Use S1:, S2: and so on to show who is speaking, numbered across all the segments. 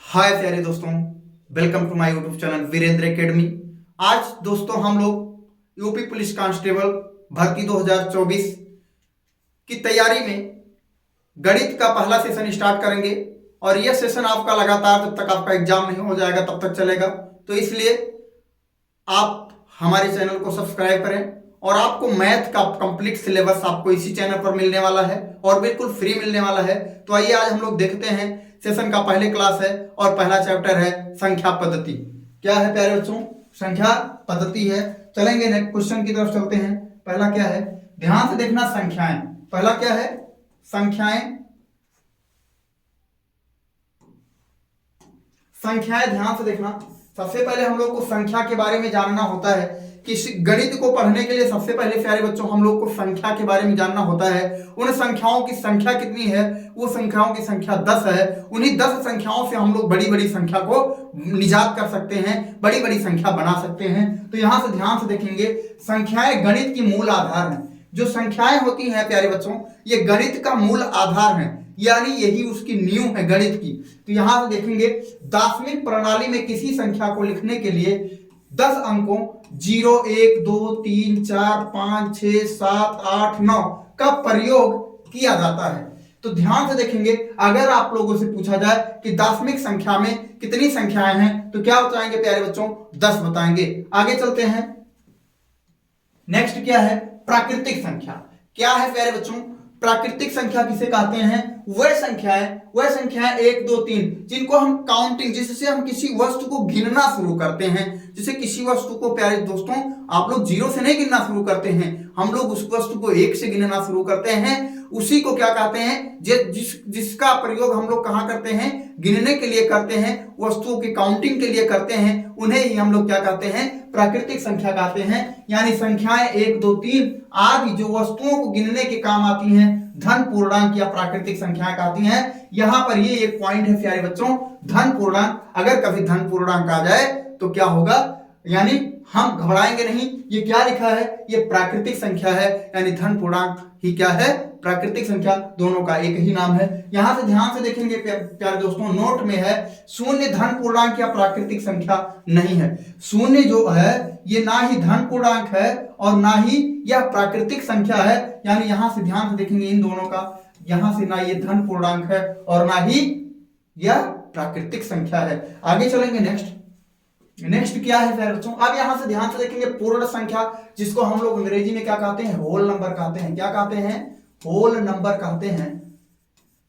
S1: हाय प्यारे दोस्तों, welcome to my YouTube channel Virendra academy. आज दोस्तों हम लोग यूपी पुलिस कांस्टेबल भर्ती 2024 की तैयारी में गणित का पहला सेशन स्टार्ट करेंगे और यह सेशन आपका लगातार जब तक आपका एग्जाम नहीं हो जाएगा तब तक चलेगा। तो इसलिए आप हमारे चैनल को सब्सक्राइब करें और आपको मैथ का कंप्लीट सिलेबस आपको इसी चैनल पर मिलने वाला है और बिल्कुल फ्री मिलने वाला है। तो आइए आज हम लोग देखते हैं, सेशन का पहले क्लास है और पहला चैप्टर है संख्या पद्धति। क्या है प्यारे बच्चों? संख्या पद्धति है। चलेंगे नेक्स्ट क्वेश्चन की तरफ चलते हैं। पहला क्या है, ध्यान से देखना, संख्याएं। पहला क्या है, संख्याएं। संख्याएं ध्यान से देखना। सबसे पहले हम लोग को संख्या के बारे में जानना होता है कि गणित को पढ़ने के लिए सबसे पहले प्यारे बच्चों हम लोग को संख्या के बारे में जानना होता है। उन संख्याओं की संख्या कितनी है? वो संख्याओं की संख्या 10 है। उन्हीं 10 संख्याओं से हम लोग बड़ी बड़ी संख्या को निजात कर सकते हैं, बड़ी बड़ी संख्या बना सकते हैं। तो यहां से ध्यान से देखेंगे, संख्याएं गणित की मूल आधार है। जो संख्याएं होती हैं प्यारे बच्चों, ये गणित का मूल आधार है, यानी यही उसकी नींव है गणित की। तो यहां से देखेंगे, दार्शनिक प्रणाली में किसी संख्या को लिखने के लिए 10 अंकों 0, 1, 2, 3, 4, 5, 6, 7, 8, 9 का प्रयोग किया जाता है। तो ध्यान से देखेंगे, अगर आप लोगों से पूछा जाए कि दार्शनिक संख्या में कितनी संख्याएं हैं, तो क्या बताएंगे प्यारे बच्चों? 10 बताएंगे। आगे चलते हैं। नेक्स्ट क्या है, प्राकृतिक संख्या। क्या है प्यारे बच्चों? प्राकृतिक संख्या किसे कहते हैं? वह संख्याएं 1, 2, 3 जिनको हम काउंटिंग, जिससे हम किसी वस्तु को गिनना शुरू करते हैं। जैसे किसी वस्तु को प्यारे दोस्तों आप लोग 0 से नहीं गिनना शुरू करते हैं, हम लोग उस वस्तु को 1 से गिनना शुरू करते हैं। उसी को क्या कहते हैं? जिसका प्रयोग हम लोग कहां करते हैं? गिनने के लिए करते हैं, वस्तुओं की काउंटिंग के लिए करते हैं। उन्हें ही हम लोग क्या कहते हैं? प्राकृतिक संख्या कहते हैं। यानी संख्याएं 1, 2, 3 आदि जो वस्तुओं को गिनने के काम आती हैं, धन पूर्णांक या प्राकृतिक संख्याएं कहती हैं। यहां पर ये एक पॉइंट है प्यारे बच्चों, धन पूर्णांक। अगर कभी धन पूर्णांक आ जाए तो क्या होगा, यानी हम घबराएंगे नहीं। ये क्या लिखा है? ये प्राकृतिक संख्या है, यानी धन पूर्णांक ही क्या है? प्राकृतिक संख्या। दोनों का एक ही नाम है। यहां से ध्यान से देखेंगे प्यारे दोस्तों, नोट में है शून्य धन पूर्णांक या प्राकृतिक संख्या नहीं है। शून्य जो है ये ना ही धन पूर्णांक है और ना ही यह प्राकृतिक संख्या है। यानी यहां से ध्यान से देखेंगे, इन दोनों का, यहां से ना ये धन पूर्णांक है और ना ही यह प्राकृतिक संख्या है। आगे चलेंगे। नेक्स्ट क्या है प्यारे बच्चों? अब यहां से ध्यान से देखेंगे, पूर्ण संख्या, जिसको हम लोग अंग्रेजी में क्या कहते हैं? होल नंबर कहते हैं। क्या कहते हैं? होल नंबर कहते हैं।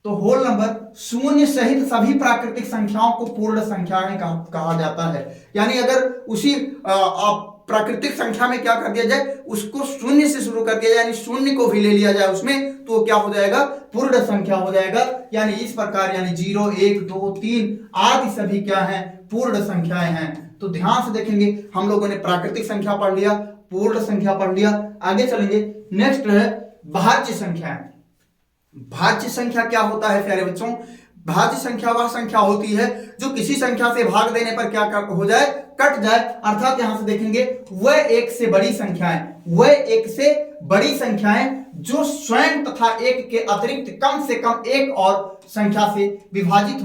S1: तो होल नंबर, शून्य सहित सभी प्राकृतिक संख्याओं को पूर्ण संख्याएं कहा जाता है। यानी अगर उसी प्राकृतिक संख्या में क्या कर दिया जाए, उसको शून्य से शुरू कर दिया जाए, यानी शून्य को भी ले लिया जाए उसमें, तो क्या हो जाएगा? पूर्ण संख्या हो जाएगा। यानी इस प्रकार, यानी 0, 1, 2, 3 आदि सभी क्या हैं? पूर्ण संख्याएं हैं। तो ध्यान से देखेंगे, हम लोगों ने प्राकृतिक संख्या पढ़ लिया, पूर्ण संख्या पढ़ लिया। आगे चलेंगे। नेक्स्ट है भाज्य संख्या। भाज्य संख्या क्या होता है प्यारे बच्चों? भाज्य संख्या वह संख्या होती है जो किसी संख्या से भाग देने पर क्या हो जाए? कट जाए। अर्थात यहां से देखेंगे, वह एक से बड़ी संख्याएं जो स्वयं तथा एक के अतिरिक्त कम से कम एक और संख्या से विभाजित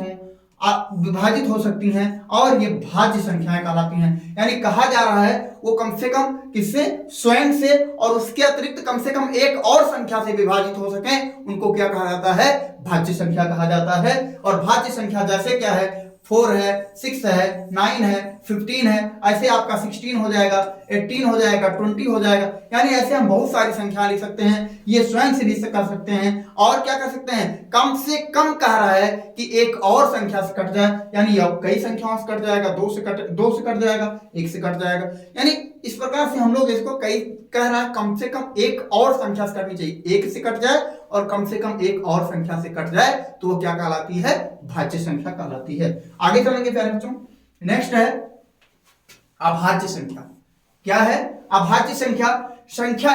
S1: हो सकती हैं और ये भाज्य संख्याएं कहलाती हैं। यानी कहा जा रहा है वो कम से कम किससे? स्वयं से, और उसके अतिरिक्त कम से कम एक और संख्या से विभाजित हो सके, उनको क्या कहा जाता है? भाज्य संख्या कहा जाता है। और भाज्य संख्या जैसे क्या है? 4 है, 6 है, 9 है, 15 है, ऐसे आपका 16 हो जाएगा, 18 हो जाएगा, 20 हो जाएगा। यानी ऐसे हम बहुत सारी संख्या लिख सकते हैं। ये स्वयं से भी कर सकते हैं और क्या कर सकते हैं? कम से कम कह रहा है कि एक और संख्या से कट जाए, यानी अब कई संख्याओं से कट जाएगा, 2 से कट जाएगा, 1 से कट जाएगा। यानी इस प्रकार से हम लोग इसको कई कह रहा है, कम से कम एक और संख्या से कटनी चाहिए। 1 से कट जाए और कम से कम एक और संख्या से कट जाए तो वो क्या कहलाती है? भाज्य संख्या कहलाती है। आगे चलेंगे प्यारे बच्चों। नेक्स्ट है अभाज्य संख्या। क्या है? अभाज्य संख्या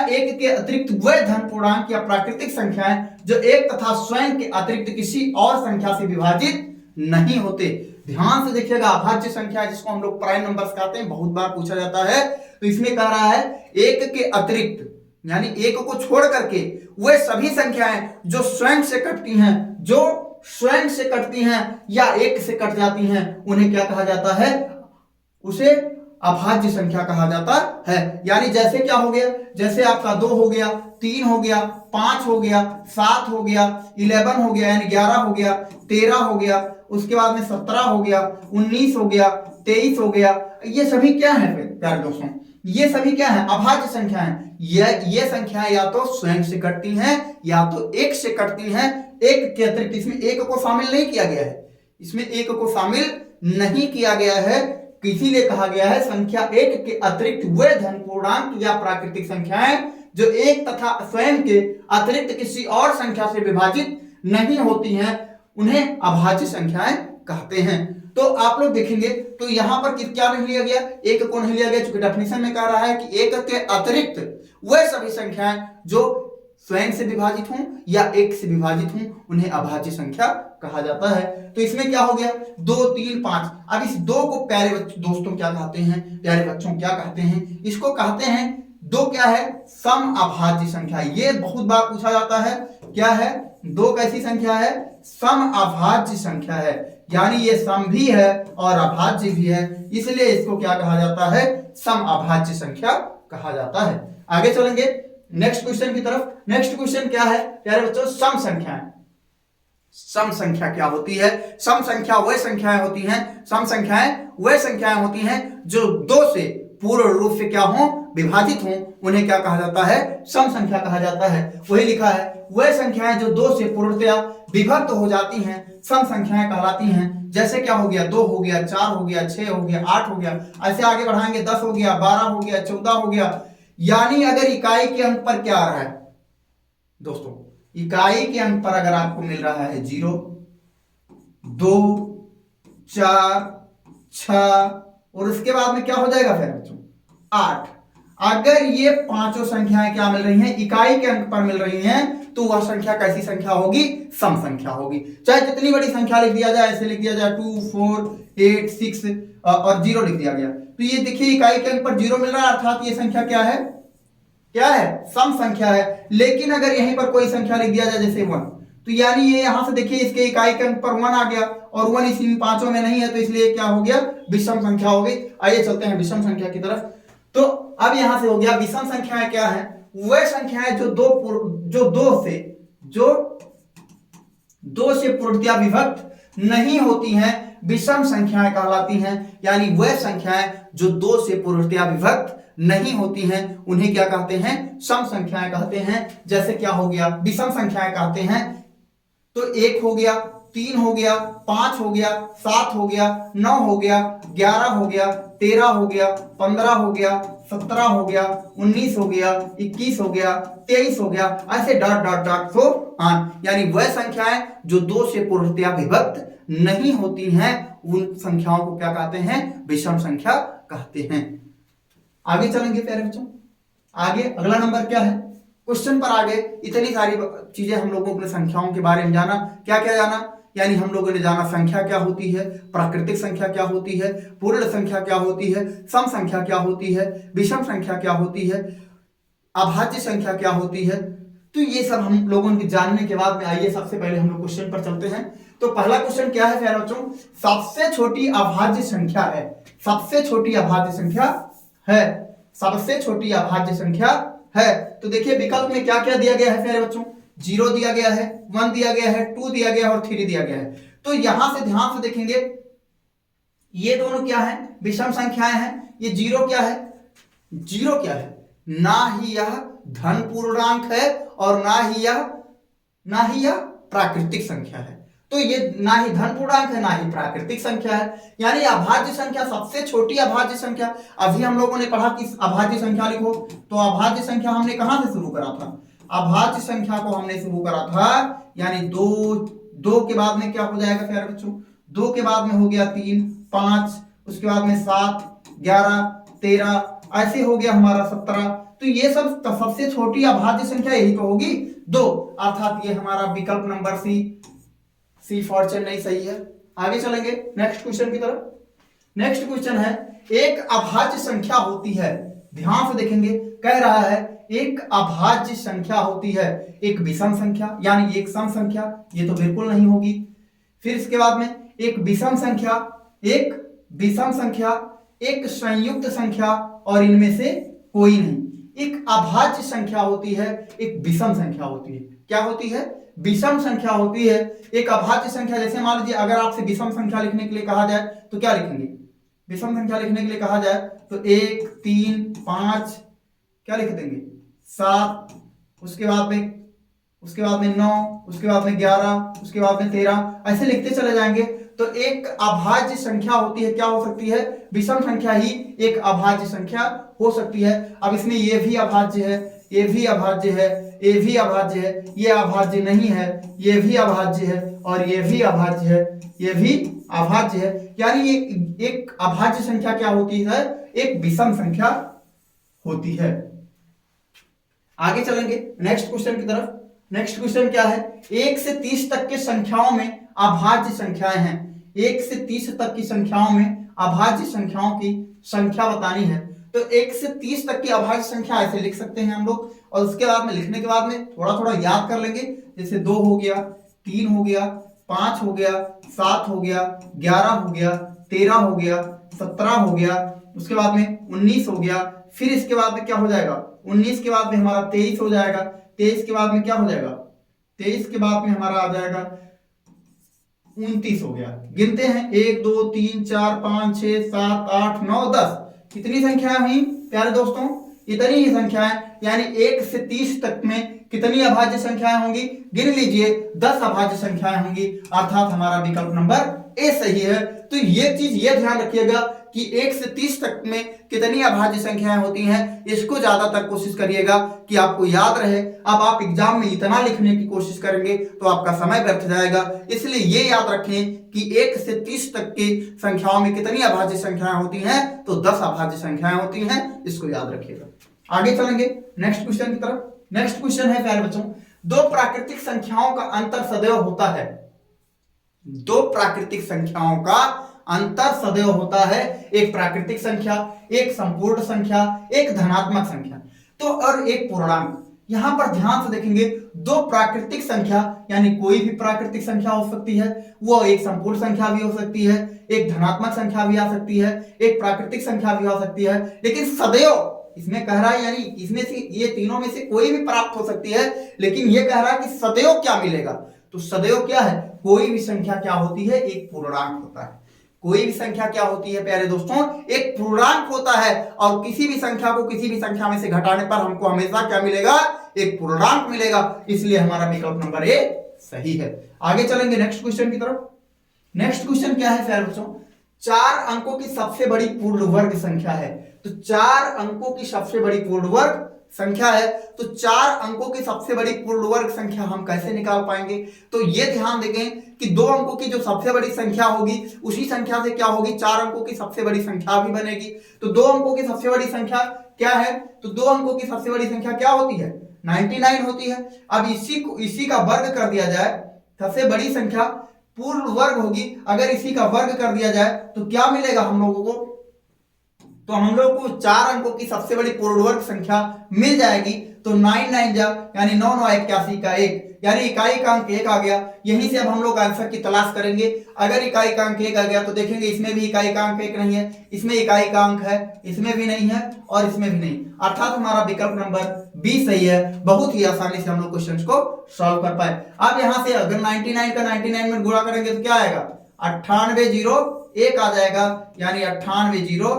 S1: 1 के अतिरिक्त वह धन पूर्णांक या प्राकृतिक संख्याएं जो एक तथा स्वयं के अतिरिक्त किसी और संख्या से विभाजित नहीं होते। ध्यान से देखिएगा, अभाज्य संख्या जिसको हम लोग प्राइम नंबर्स कहते हैं, बहुत बार पूछा जाता है। तो इसमें कह रहा है 1 के अतिरिक्त, यानी 1 को छोड़ करके वह सभी संख्याएं जो स्वयं से कटती हैं, जो स्वयं से कटती हैं या एक से कट जाती हैं उन्हें क्या कहा जाता है, उसे अभाज्य संख्या कहा जाता है। यानी जैसे क्या हो गया, जैसे आपका 2 हो गया, 3 हो गया, 5 हो गया, 7 हो गया, 11 हो गया, यानी 11 हो गया, 13 हो गया, उसके बाद में 17 हो गया, 19 हो गया, 23 हो गया। ये सभी क्या है प्यारे दोस्तों, ये सभी क्या है, अभाज्य संख्या है। ये संख्याएं या तो स्वयं से कटती हैं या तो एक से कटती हैं। एक के अतिरिक्त इसमें एक को शामिल नहीं किया गया है, इसमें एक को शामिल नहीं किया गया है, इसीलिए कहा गया है संख्या एक के अतिरिक्त वे धन पूर्णांक या प्राकृतिक संख्याएं जो एक तथा स्वयं के अतिरिक्त किसी और संख्या से विभाजित नहीं होती हैं उन्हें अभाज्य संख्याएं कहते हैं। तो आप लोग देखेंगे तो यहां पर क्या नहीं लिया गया, एक को नहीं लिया गया, क्योंकि डेफिनेशन में कह रहा है कि एक के अतिरिक्त वे सभी संख्याएं जो स्वयं से विभाजित हों या एक से विभाजित हों उन्हें अभाज्य संख्या कहा जाता है। तो इसमें क्या हो गया, 2, 3, 5। अब इस 2 को प्यारे दोस्तों क्या कहते हैं, प्यारे बच्चों क्या कहते हैं, इसको कहते हैं 2 क्या है, सम अभाज्य संख्या। ये बहुत बार पूछा जाता है, क्या है, 2 कैसी संख्या है, सम अभाज्य संख्या है, यानी ये सम भी है और अभाज्य भी है, इसलिए इसको क्या कहा जाता है, सम अभाज्य संख्या कहा जाता है। आगे चलेंगे नेक्स्ट क्वेश्चन की तरफ। नेक्स्ट क्वेश्चन क्या है प्यारे बच्चों, सम संख्याएं। सम संख्या क्या होती है, सम संख्या वह संख्याएं होती हैं, सम संख्याएं वह संख्याएं होती हैं जो 2 से पूर्ण रूप से क्या हो, विभाजित हो, उन्हें क्या कहा जाता है, सम संख्या कहा जाता है। वही लिखा है, वह संख्याएं जो 2 से पूर्णतया विभक्त हो जाती हैं सम संख्याएं कहलाती हैं। जैसे क्या हो गया, 2 हो गया, 4 हो गया, 6 हो गया, 8 हो गया, ऐसे आगे बढ़ाएंगे, 10 हो गया, 12 हो गया, 14 हो गया। यानी अगर इकाई के अंक पर क्या आ रहा है दोस्तों, इकाई के अंक पर अगर आपको मिल रहा है 0, 2, 4, 6 और उसके बाद में क्या हो जाएगा फिर बच्चों 8, अगर ये पांचों संख्याएं क्या मिल रही हैं, इकाई के अंक पर मिल रही हैं, तो वह संख्या कैसी संख्या होगी, सम संख्या होगी। चाहे जितनी बड़ी संख्या लिख दिया जाए, ऐसे लिख दिया जाए 2, 4, 8, 6 और 0 लिख दिया गया, तो ये देखिए इकाई के अंक पर 0 मिल रहा है, अर्थात ये संख्या क्या है, क्या है, सम संख्या है। लेकिन अगर यहीं पर कोई संख्या लिख दिया जाए जैसे 1, तो यानी ये यहां से देखिए इसके इकाई के अंक पर 1 आ गया और 1 इस पांचों में नहीं है, तो इसलिए क्या हो गया, विषम संख्या हो गई। आइए चलते हैं विषम संख्या की तरफ। तो अब यहां से हो गया विषम संख्याएं क्या है, वह संख्याएं जो दो से पूर्णतया विभक्त नहीं होती हैं, विषम संख्याएं कहलाती हैं। यानी वह संख्याएं जो 2 से पूर्णतया विभक्त नहीं होती हैं उन्हें क्या कहते हैं, सम संख्याएं कहते हैं। जैसे क्या हो गया, विषम संख्याएं कहते हैं तो 1 हो गया, 3 हो गया, 5 हो गया, 7 हो गया, 9 हो गया, 11 हो गया, 13 हो गया, 15 हो गया, 17 हो गया, 19 हो गया, 21 हो गया, 23 हो गया, ऐसे dot dot dot so on. यानी वह संख्याएं जो 2 से पूर्णतया विभक्त नहीं होती हैं उन संख्याओं को क्या कहते हैं, विषम संख्या कहते हैं। आगे चलेंगे प्यारे बच्चों, आगे अगला नंबर क्या है, क्वेश्चन पर आगे इतनी सारी चीजें हम लोगों ने संख्याओं के बारे में जाना। क्या क्या जाना, यानी हम लोगों ने जाना संख्या क्या होती है, प्राकृतिक संख्या क्या होती है, पूर्ण संख्या क्या होती है, सम संख्या क्या होती है, विषम संख्या क्या होती है, अभाज्य संख्या क्या होती है। तो ये सब हम लोगों के जानने के बाद में आइए सबसे पहले हम लोग क्वेश्चन पर चलते हैं। तो पहला क्वेश्चन क्या है प्यारे बच्चों, सबसे छोटी अभाज्य संख्या है, सबसे छोटी अभाज्य संख्या है, सबसे छोटी अभाज्य संख्या है। तो देखिए विकल्प में क्या क्या दिया गया है प्यारे बच्चों, 0 दिया गया है, 1 दिया गया है, 2 दिया गया है और 3 दिया गया है। तो यहां से ध्यान से देखेंगे ये दोनों क्या है, विषम संख्याएं हैं। ये 0 क्या है, 0 क्या है, ना ही यह धन पूर्णांक है और ना ही यह प्राकृतिक संख्या है। तो ये ना ही धन पूर्णांक है ना ही प्राकृतिक संख्या है, यानी अभाज्य संख्या, सबसे छोटी अभाज्य संख्या। अभी हम लोगों ने पढ़ा कि अभाज्य संख्या लिखो, तो अभाज्य संख्या हमने कहां से शुरू करा था, अभाज्य संख्या को हमने शुरू करा था यानी 2 के बाद में क्या हो जाएगा प्यारे बच्चों, 2 के बाद में हो गया 3, 5, उसके बाद में 7, 11, 13, ऐसे हो गया हमारा 17। तो ये सब सबसे छोटी अभाज्य संख्या यही तो होगी 2, अर्थात ये हमारा विकल्प नंबर सी फॉर चेन्नई सही है। आगे चलेंगे नेक्स्ट क्वेश्चन की तरफ। नेक्स्ट क्वेश्चन है, एक अभाज्य संख्या होती है, ध्यान से देखेंगे, कह रहा है एक अभाज्य संख्या होती है, एक विषम संख्या यानी एक सम संख्या, ये तो बिल्कुल नहीं होगी, फिर इसके बाद में एक विषम संख्या, एक विषम संख्या, एक संयुक्त संख्या और इनमें से कोई नहीं। एक अभाज्य संख्या होती है, एक विषम संख्या होती है। क्या होती है? विषम संख्या होती है, एक अभाज्य संख्या। जैसे मान लीजिए अगर आपसे विषम संख्या लिखने के लिए कहा जाए तो क्या लिखेंगे? विषम संख्या लिखने के लिए कहा जाए तो 1, 3, 5 क्या लिख देंगे? 7, उसके बाद में 9, उसके बाद में 11, उसके बाद में 13, ऐसे लिखते चले जाएंगे। तो एक अभाज्य संख्या होती है, क्या हो सकती है? विषम संख्या ही एक अभाज्य संख्या हो सकती है। अब इसमें ये भी अभाज्य है, ये भी अभाज्य है, ये भी अभाज्य है, ये अभाज्य नहीं है, ये भी अभाज्य है और ये भी अभाज्य है, ये भी अभाज्य है। यानी ये एक अभाज्य संख्या क्या होती है? एक विषम संख्या होती है। आगे चलेंगे नेक्स्ट क्वेश्चन की तरफ। नेक्स्ट क्वेश्चन क्या है? 1 से 30 तक के संख्याओं में अभाज्य संख्याएं हैं। 1 से 30 तक की संख्याओं में अभाज्य संख्याओं की संख्या बतानी है। तो 1 से 30 तक की अभाज्य संख्या ऐसे लिख सकते हैं हम लोग, और उसके बाद में लिखने के बाद में थोड़ा थोड़ा याद कर लेंगे। जैसे 2 हो गया, 3 हो गया, 5 हो गया, 7 हो गया, 11 हो गया, 13 हो गया, 17 हो गया, उसके बाद में 19 हो गया। फिर इसके बाद में क्या हो जाएगा? 19 के बाद में हमारा 23 हो जाएगा। 23 के बाद में क्या हो जाएगा? 23 के बाद में हमारा आ जाएगा 29 हो गया। गिनते हैं 1 2 3 4 5 6 7 8 9 10। कितनी संख्याएं हुई प्यारे दोस्तों? इतनी ही संख्याएं। यानी 1 से 30 तक में कितनी अभाज्य संख्याएं होंगी? गिन लीजिए, 10 अभाज्य संख्याएं होंगी। अर्थात हमारा विकल्प नंबर ए सही है। तो ये चीज ये ध्यान रखिएगा कि 1 से 30 तक में कितनी अभाज्य संख्याएं होती हैं, इसको ज्यादातर कोशिश करिएगा कि आपको याद रहे। अब आप एग्जाम में इतना लिखने की कोशिश करेंगे तो आपका समय व्यर्थ जाएगा। इसलिए ये याद रखें कि 1 से 30 तक की संख्याओं में कितनी अभाज्य संख्याएं होती हैं, तो 10 अभाज्य संख्याएं होती हैं। इसको याद रखिएगा। आगे चलेंगे नेक्स्ट क्वेश्चन की तरफ। नेक्स्ट क्वेश्चन है प्यारे बच्चों, 2 प्राकृतिक संख्याओं का अंतर सदैव होता है। 2 प्राकृतिक संख्याओं का अंतर सदैव होता है। एक प्राकृतिक संख्या, एक संपूर्ण संख्या, एक धनात्मक संख्या तो और एक पूर्णांक। यहां पर ध्यान से देखेंगे, 2 प्राकृतिक संख्या यानी कोई भी प्राकृतिक संख्या हो सकती है, वो एक संपूर्ण संख्या भी हो सकती है, एक धनात्मक संख्या भी आ सकती है, एक प्राकृतिक संख्या भी हो सकती है। लेकिन सदैव इसमें कह रहा है, यानी इसमें से ये तीनों में से कोई भी प्राप्त हो सकती है, लेकिन ये कह रहा है कि सदैव क्या मिलेगा? तो सदैव क्या है? कोई भी संख्या क्या होती है? एक पूर्णांक होता है। कोई भी संख्या क्या होती है प्यारे दोस्तों? एक पूर्णांक होता है। और किसी भी संख्या को किसी भी संख्या में से घटाने पर हमको हमेशा क्या मिलेगा? एक पूर्णांक मिलेगा। इसलिए हमारा विकल्प नंबर ए सही है। आगे चलेंगे नेक्स्ट क्वेश्चन की तरफ। नेक्स्ट क्वेश्चन क्या है प्यारे बच्चों? 4 अंकों की सबसे बड़ी पूर्ण वर्ग संख्या है। तो 4 अंकों की सबसे बड़ी पूर्ण वर्ग संख्या है। तो 4 अंकों की सबसे बड़ी पूर्ण वर्ग संख्या हम कैसे निकाल पाएंगे? तो ये ध्यान देंगे कि 2 अंकों की जो सबसे बड़ी संख्या होगी उसी संख्या से क्या होगी? 4 अंकों की सबसे बड़ी संख्या भी बनेगी। तो 2 अंकों की सबसे बड़ी संख्या क्या है? तो 2 अंकों की सबसे बड़ी संख्या क्या होती है? 99 होती है। अब इसी का वर्ग कर दिया जाए, सबसे बड़ी संख्या पूर्ण वर्ग होगी। अगर इसी का वर्ग कर दिया जाए तो क्या मिलेगा हम लोगों को? तो हम लोग को 4 अंकों की सबसे बड़ी पूर्ण वर्ग संख्या मिल जाएगी। तो 9 9 जा यानी 9 9 81 का 1, यानी इकाई का अंक 1 आ गया। यहीं से अब हम लोग आंसर की तलाश करेंगे। अगर इकाई का अंक 1 आ गया तो देखेंगे इसमें भी इकाई का अंक 1 नहीं है, इसमें इकाई का अंक है, इसमें भी नहीं है और इसमें भी नहीं। अर्थात हमारा विकल्प नंबर बी सही है। बहुत ही आसानी से हम लोग क्वेश्चन को सॉल्व कर पाए। अब यहां से अगर 99 का 99 में गुणा करेंगे तो क्या आएगा? 98 0 1 आ जाएगा, यानी 98 0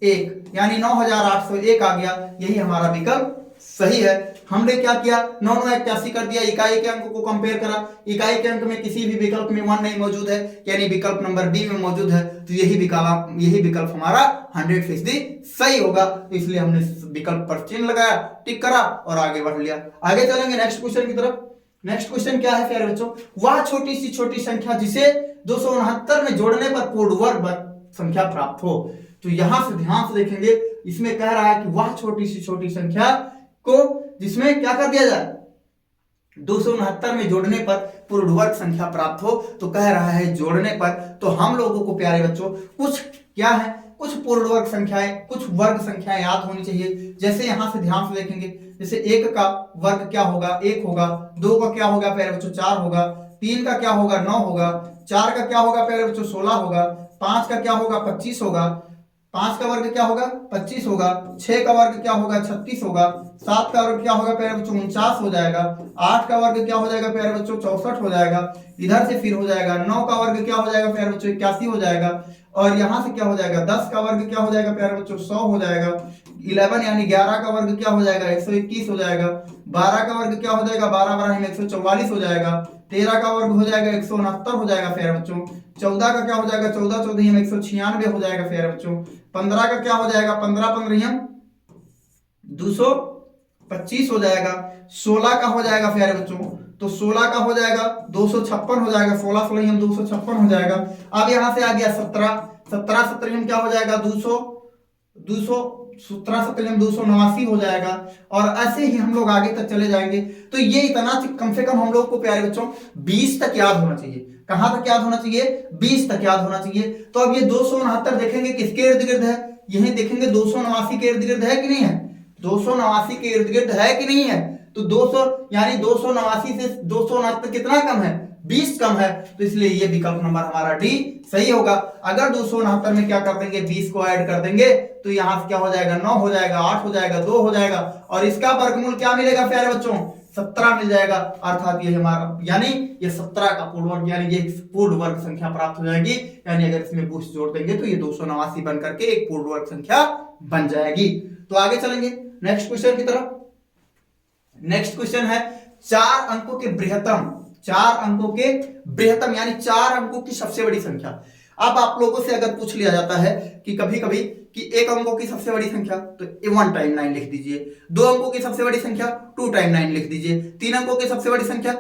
S1: 1, यानी 9801 आ गया। यही हमारा विकल्प सही है। हमने क्या किया? 9 9 81 कर दिया, इकाई के अंक को कंपेयर करा। इकाई के अंक में किसी भी विकल्प में 1 नहीं मौजूद है, यानी विकल्प नंबर बी में मौजूद है। तो यही विकल्प हमारा 100% सही होगा। तो इसलिए हमने विकल्प पर चिन्ह लगाया, टिक करा और आगे बढ़ लिया। आगे चलेंगे नेक्स्ट क्वेश्चन की तरफ। नेक्स्ट क्वेश्चन क्या है प्यारे बच्चों? वह छोटी सी छोटी संख्या जिसे 269 में जोड़ने पर पूर्ण वर्ग संख्या प्राप्त हो। तो यहां से ध्यान से देखेंगे, इसमें कह रहा है कि वह छोटी सी छोटी संख्या को जिसमें क्या कर दिया जाए? 269 में जोड़ने पर पूर्ण वर्ग संख्या प्राप्त हो। तो कह रहा है जोड़ने पर। तो हम लोगों को प्यारे बच्चों कुछ क्या है? कुछ पूर्ण वर्ग संख्याएं, कुछ वर्ग संख्याएं याद होनी चाहिए। जैसे यहां से ध्यान से देखेंगे, जैसे 1 का वर्ग क्या होगा? 1 होगा। 2 का क्या होगा प्यारे बच्चों? 4 होगा। 3 का क्या होगा 9 होगा, 4 का क्या होगा प्यारे बच्चों 16 होगा, 5 का क्या होगा 25 होगा, 5 का वर्ग क्या होगा 25 होगा, 6 का वर्ग क्या होगा 36 होगा, 7 का वर्ग क्या होगा प्यारे बच्चों 49 हो जाएगा, 8 का वर्ग क्या हो जाएगा प्यारे बच्चों 64 हो जाएगा, इधर से फिर हो जाएगा 9 का वर्ग क्या हो जाएगा प्यारे बच्चों 81 हो जाएगा, और यहां से क्या हो जाएगा 10 का वर्ग क्या हो जाएगा प्यारे बच्चों 100 हो जाएगा, 11 यानी 11 का वर्ग क्या हो जाएगा 121 हो जाएगा, 12 का वर्ग क्या हो जाएगा 12 12 144 हो जाएगा, 13 का वर्ग हो जाएगा 169 हो जाएगा प्यारे बच्चों, 14 का क्या हो जाएगा 14 14 196 हो जाएगा प्यारे बच्चों, 15 का क्या हो जाएगा 15 15 225 हो जाएगा, 16 का हो जाएगा प्यारे बच्चों, तो 16 का हो जाएगा 256 हो जाएगा, 16 16 256 हो जाएगा। अब यहां से आ गया 17 17 17 क्या हो जाएगा 200 17 17 289 हो जाएगा, और ऐसे ही हम लोग आगे तक चले जाएंगे। तो ये इतना कम से कम हम लोग को प्यारे बच्चों 20 तक याद होना चाहिए। कहां तक याद होना चाहिए 20 तक याद होना चाहिए। तो अब ये 269 देखेंगे किसके इर्द गिर्द है, यही देखेंगे 289 के इर्द गिर्द है कि नहीं है, 289 के इर्द गिर्द है कि नहीं है। तो 200 यानी 289 से 269 कितना कम है 20 कम है, तो इसलिए ये विकल्प नंबर हमारा डी सही होगा। अगर 269 में क्या कर देंगे 20 को ऐड कर देंगे तो यहां से क्या हो जाएगा 9 हो जाएगा, 8 हो जाएगा, 2 हो जाएगा, और इसका वर्गमूल क्या मिलेगा प्यारे बच्चों 17 मिल जाएगा। अर्थात ये हमारा यानी ये 17 का पूर्ण वर्ग यानी ये पूर्ण वर्ग संख्या प्राप्त हो जाएगी। यानी अगर इसमें पुष्ट जोड़ देंगे तो ये 289 बन करके एक पूर्ण वर्ग संख्या बन जाएगी। तो आगे चलेंगे नेक्स्ट क्वेश्चन की तरफ। नेक्स्ट क्वेश्चन है 4 अंकों के बृहत्तम, 4 अंकों के बृहत्तम यानी 4 अंकों की सबसे बड़ी संख्या। अब आप लोगों से अगर पूछ लिया जाता है कि कभी कभी कि 1 अंकों की सबसे बड़ी संख्या तो 1 टाइम 9 लिख दीजिए, 2 अंकों की सबसे बड़ी संख्या 2 टाइम 9 लिख दीजिए, 3 अंकों की सबसे बड़ी संख्या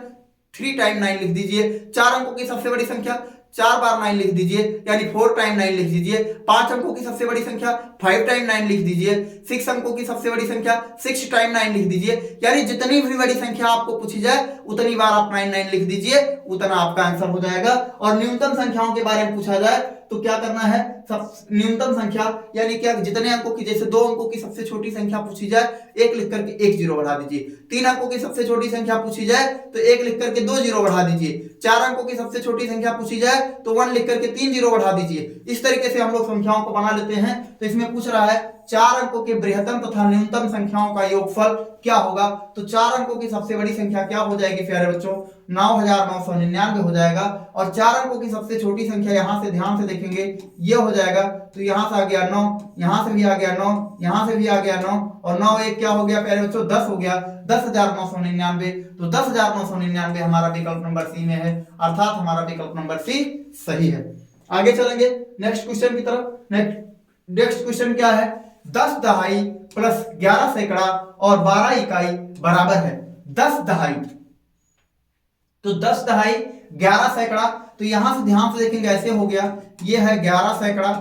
S1: 3 टाइम 9 लिख दीजिए, 4 अंकों की सबसे बड़ी संख्या 4 बार 9 लिख दीजिए यानी 4 टाइम 9 लिख दीजिए, 5 अंकों की सबसे बड़ी संख्या 5 टाइम 9 लिख दीजिए, 6 अंकों की सबसे बड़ी संख्या 6 टाइम 9 लिख दीजिए। यानी जितनी भी बड़ी संख्या आपको पूछी जाए उतनी बार आप 9 9 लिख दीजिए, उतना आपका आंसर हो जाएगा। और न्यूनतम संख्याओं के बारे में पूछा जाए तो क्या करना है, सब न्यूनतम संख्या यानी क्या जितने अंकों की, जैसे 2 अंकों की सबसे छोटी संख्या पूछी जाए 1 लिख करके 1 जीरो बढ़ा दीजिए, 3 अंकों की सबसे छोटी संख्या पूछी जाए तो 1 लिख करके 2 जीरो बढ़ा दीजिए, 4 अंकों की सबसे छोटी संख्या पूछी जाए तो 1 लिख करके 3 जीरो बढ़ा दीजिए। इस तरीके से हम लोग संख्याओं को बना लेते हैं। तो इसमें पूछ रहा है 4 अंकों के बृहत्तम तथा न्यूनतम संख्याओं का योगफल क्या होगा। तो 4 अंकों की सबसे बड़ी संख्या क्या हो जाएगी प्यारे बच्चों 9999 हो जाएगा, और 4 अंकों की सबसे छोटी संख्या यहां से ध्यान से देखेंगे ये हो जाएगा, तो यहां से आ गया 9, यहां से भी आ गया 9, यहां से भी आ गया 9, और 9 एक क्या हो गया प्यारे बच्चों 10 हो गया, 10,999। तो 10,999 हमारा विकल्प नंबर सी में है, अर्थात हमारा विकल्प नंबर सी सही है। आगे चलेंगे नेक्स्ट क्वेश्चन की तरफ। नेक्स्ट क्वेश्चन क्या है, 10 दहाई प्लस 11 सैकड़ा और 12 इकाई बराबर है 10 दहाई। तो 10 दहाई 11 सैकड़ा, तो यहां से ध्यान से देखेंगे ऐसे हो गया, ये है 11 सैकड़ा,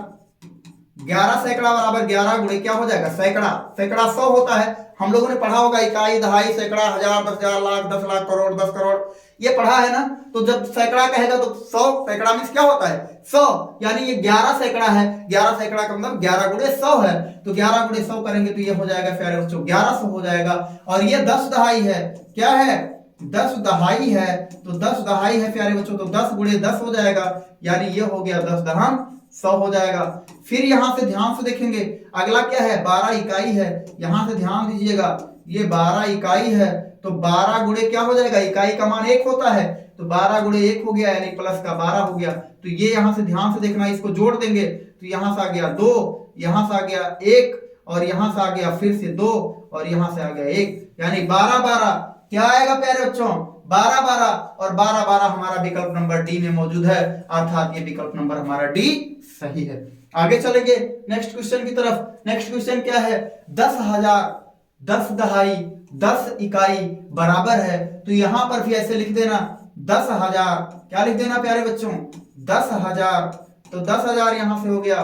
S1: 11 सैकड़ा बराबर 11 गुणे क्या हो जाएगा सैकड़ा, सैकड़ा 100 होता है। हम लोगों ने पढ़ा होगा इकाई दहाई सैकड़ा हजार 10,000 लाख 10 लाख करोड़ 10 करोड़, ये पढ़ा है ना। तो जब सैकड़ा कहेगा तो 100 सैकड़ा मींस क्या होता है 100, यानी ये 11 सैकड़ा है, 11 सैकड़ा का मतलब 11 गुणे 100 है, तो 11 गुणे 100 करेंगे तो ये हो जाएगा प्यारे बच्चों 1100 हो जाएगा। और ये 10 दहाई है, क्या है 10 दहाई है, तो 10 दहाई है प्यारे बच्चों, तो 10 गुणे 10 हो जाएगा, यानी ये हो गया 10 दहम 100 हो जाएगा। फिर यहां से ध्यान से देखेंगे अगला क्या है 12 इकाई है, यहां से ध्यान दीजिएगा ये 12 इकाई है, तो 12 गुणे क्या हो जाएगा, इकाई का मान 1 होता है, तो 12 गुणे 1 हो गया यानी प्लस का 12 हो गया। तो ये यहां से ध्यान से देखना, इसको जोड़ देंगे तो यहां से आ गया 2, यहां से आ गया 1, और यहां से आ गया फिर से 2, और यहां से आ गया 1, यानी 12 12 क्या आएगा प्यारे बच्चों 12 12, और 12 12 हमारा विकल्प नंबर डी में मौजूद है, अर्थात ये विकल्प नंबर हमारा डी सही है। आगे चलेंगे नेक्स्ट क्वेश्चन की तरफ। नेक्स्ट क्वेश्चन क्या है, 10,000 10 दहाई 10 इकाई बराबर है, तो यहां पर भी ऐसे लिख देना 10,000, क्या लिख देना प्यारे बच्चों 10,000, तो 10,000 यहां से हो गया,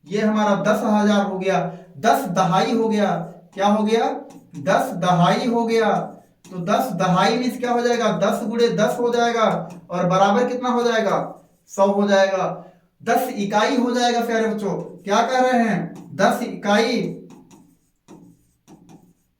S1: ये हमारा 10,000 हो गया, 10 दहाई हो गया, क्या हो गया 10 दहाई हो गया, तो 10 दहाई मींस क्या हो जाएगा 10 गुणे 10 हो जाएगा, और बराबर कितना हो जाएगा 100 हो जाएगा। 10 इकाई हो जाएगा प्यारे बच्चों, क्या कह रहे हैं 10 इकाई,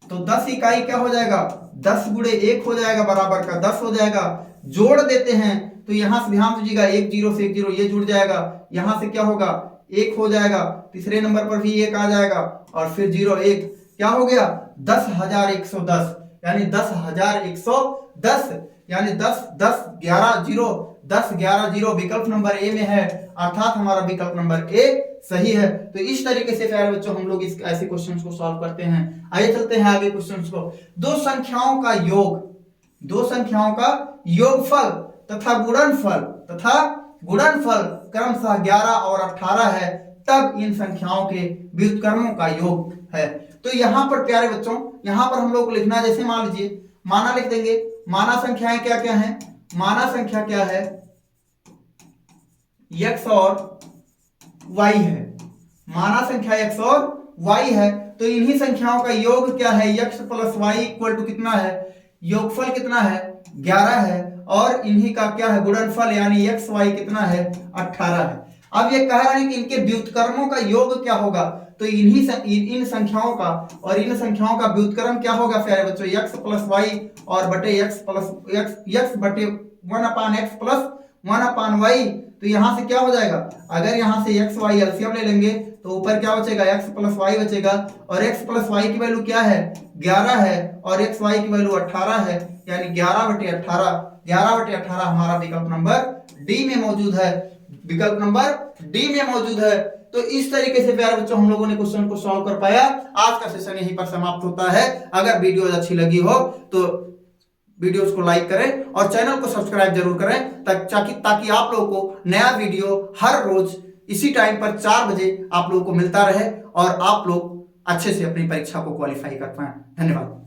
S1: तो 10 इकाई क्या हो जाएगा 10 गुणे 1 हो जाएगा, बराबर का 10 हो जाएगा, जोड़ देते हैं तो यहां से ध्यान दीजिएगा, 1 0 से 1 0 ये जुड़ जाएगा, यहां से क्या होगा 1 हो जाएगा, तीसरे नंबर पर भी 1 आ जाएगा और फिर 0 1, क्या हो गया 10,110, यानी 10,110, यानी 10 10 11 0 10 11 0 विकल्प नंबर ए में है, अर्थात हमारा विकल्प नंबर ए सही है। तो इस तरीके से प्यारे बच्चों हम लोग इस ऐसे क्वेश्चंस को सॉल्व करते हैं। आइए चलते हैं आगे क्वेश्चंस को। दो संख्याओं का योगफल तथा गुणनफल क्रमशः 11 और 18 है, तब इन संख्याओं के व्युत्क्रमों का योग है। तो यहाँ पर प्यारे बच्चों, यहाँ पर हम लोग को लिखना, जैसे मान लीजिए माना लिख देंगे, माना संख्याएं क्या क्या हैं, माना संख्या क्या है x और y है, माना संख्या x और y है, तो इन्हीं संख्याओं का योग क्या है, x plus y equal to कितना है, योगफल कितना है 11 है, और इन्हीं का क्या है गुणनफल यानी x y कितना है 18 है। अब ये कह रहे हैं कि इनके व्युत्क्रमों का योग क्या होगा, तो इन संख्याओं का और इन संख्याओं का व्युत्क्रम क्या होगा प्यारे बच्चों, x प्लस y और बटे x बटे 1/x प्लस 1/y। तो यहां से क्या हो जाएगा, अगर यहां से x y एलसीएम ले लेंगे तो ऊपर क्या बचेगा x प्लस y बचेगा, और x प्लस y की वैल्यू क्या है 11 है और x y की वैल्यू 18 है, यानी 11/18 हमारा विकल्प नंबर डी में मौजूद है, विकल्प नंबर डी में मौजूद है। तो इस तरीके से प्यारे बच्चों हम लोगों ने क्वेश्चन को सॉल्व कर पाया। आज का सेशन यहीं पर समाप्त होता है। अगर वीडियो अच्छी लगी हो तो वीडियोस को लाइक करें और चैनल को सब्सक्राइब जरूर करें, ताकि आप लोगों को नया वीडियो हर रोज इसी टाइम पर 4 बजे आप लोगों को मिलता रहे और आप लोग अच्छे से अपनी परीक्षा को क्वालिफाई कर पाएं। धन्यवाद।